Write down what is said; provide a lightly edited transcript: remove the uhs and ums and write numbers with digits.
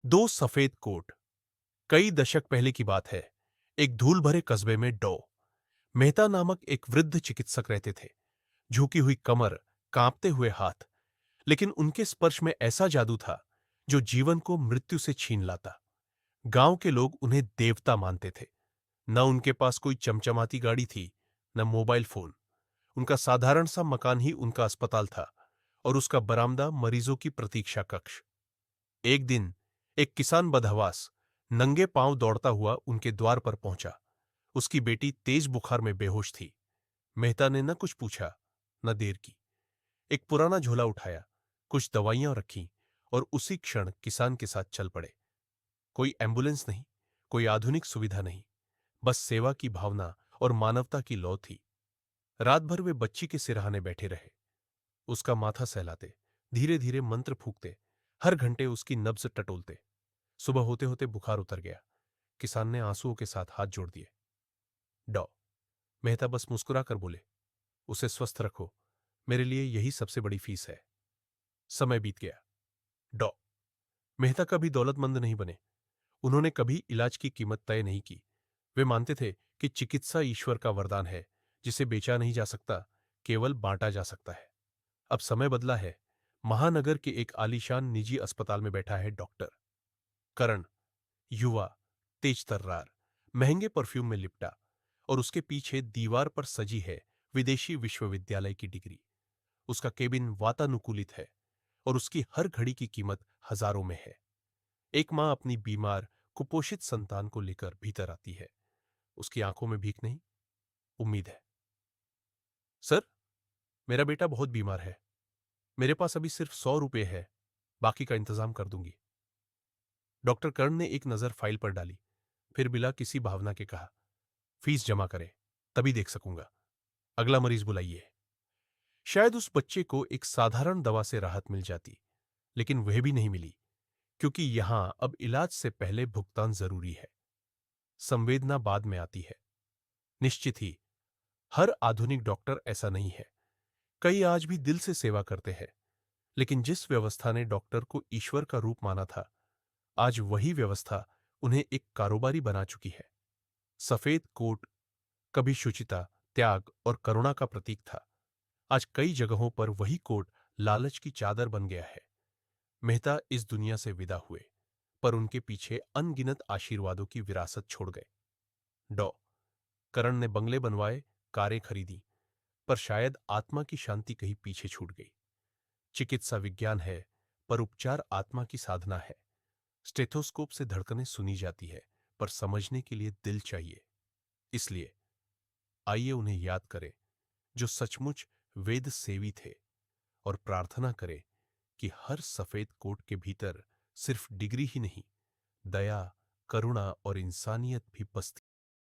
दो सफेद कोट। कई दशक पहले की बात है। एक धूल भरे कस्बे में मेहता नामक एक वृद्ध चिकित्सक रहते थे। झुकी हुई कमर, कांपते हुए हाथ, लेकिन उनके स्पर्श में ऐसा जादू था जो जीवन को मृत्यु से छीन लाता। गांव के लोग उन्हें देवता मानते थे। न उनके पास कोई चमचमाती गाड़ी थी, न मोबाइल फोन। उनका साधारण सा मकान ही उनका अस्पताल था और उसका बरामदा मरीजों की प्रतीक्षा कक्ष। एक दिन एक किसान बदहवास नंगे पांव दौड़ता हुआ उनके द्वार पर पहुंचा। उसकी बेटी तेज बुखार में बेहोश थी। मेहता ने न कुछ पूछा, न देर की। एक पुराना झोला उठाया, कुछ दवाइयां रखीं और उसी क्षण किसान के साथ चल पड़े। कोई एम्बुलेंस नहीं, कोई आधुनिक सुविधा नहीं, बस सेवा की भावना और मानवता की लौ थी। रात भर वे बच्ची के सिरहाने बैठे रहे, उसका माथा सहलाते, धीरे धीरे मंत्र फूकते, हर घंटे उसकी नब्ज टटोलते। सुबह होते होते बुखार उतर गया। किसान ने आंसुओं के साथ हाथ जोड़ दिए। डॉ मेहता बस मुस्कुरा कर बोले, उसे स्वस्थ रखो, मेरे लिए यही सबसे बड़ी फीस है। समय बीत गया। डॉ मेहता कभी दौलतमंद नहीं बने। उन्होंने कभी इलाज की कीमत तय नहीं की। वे मानते थे कि चिकित्सा ईश्वर का वरदान है, जिसे बेचा नहीं जा सकता, केवल बांटा जा सकता है। अब समय बदला है। महानगर के एक आलीशान निजी अस्पताल में बैठा है डॉक्टर करण। युवा, तेज तर्रार, महंगे परफ्यूम में लिपटा, और उसके पीछे दीवार पर सजी है विदेशी विश्वविद्यालय की डिग्री। उसका केबिन वातानुकूलित है और उसकी हर घड़ी की कीमत हजारों में है। एक मां अपनी बीमार, कुपोषित संतान को लेकर भीतर आती है। उसकी आंखों में भीख नहीं, उम्मीद है। सर, मेरा बेटा बहुत बीमार है। मेरे पास अभी सिर्फ 100 रुपए है, बाकी का इंतजाम कर दूंगी। डॉक्टर कर्ण ने एक नजर फाइल पर डाली, फिर बिना किसी भावना के कहा, फीस जमा करें, तभी देख सकूंगा। अगला मरीज बुलाइए। शायद उस बच्चे को एक साधारण दवा से राहत मिल जाती, लेकिन वह भी नहीं मिली, क्योंकि यहां अब इलाज से पहले भुगतान जरूरी है। संवेदना बाद में आती है। निश्चित ही हर आधुनिक डॉक्टर ऐसा नहीं है। कई आज भी दिल से सेवा करते हैं, लेकिन जिस व्यवस्था ने डॉक्टर को ईश्वर का रूप माना था, आज वही व्यवस्था उन्हें एक कारोबारी बना चुकी है। सफेद कोट कभी शुचिता, त्याग और करुणा का प्रतीक था। आज कई जगहों पर वही कोट लालच की चादर बन गया है। मेहता इस दुनिया से विदा हुए, पर उनके पीछे अनगिनत आशीर्वादों की विरासत छोड़ गए। डॉ करण ने बंगले बनवाए, कारें खरीदी, पर शायद आत्मा की शांति कहीं पीछे छूट गई। चिकित्सा विज्ञान है, पर उपचार आत्मा की साधना है। स्टेथोस्कोप से धड़कनें सुनी जाती है, पर समझने के लिए दिल चाहिए। इसलिए आइए उन्हें याद करें, जो सचमुच वेद सेवी थे, और प्रार्थना करें कि हर सफेद कोट के भीतर सिर्फ डिग्री ही नहीं, दया, करुणा और इंसानियत भी बसती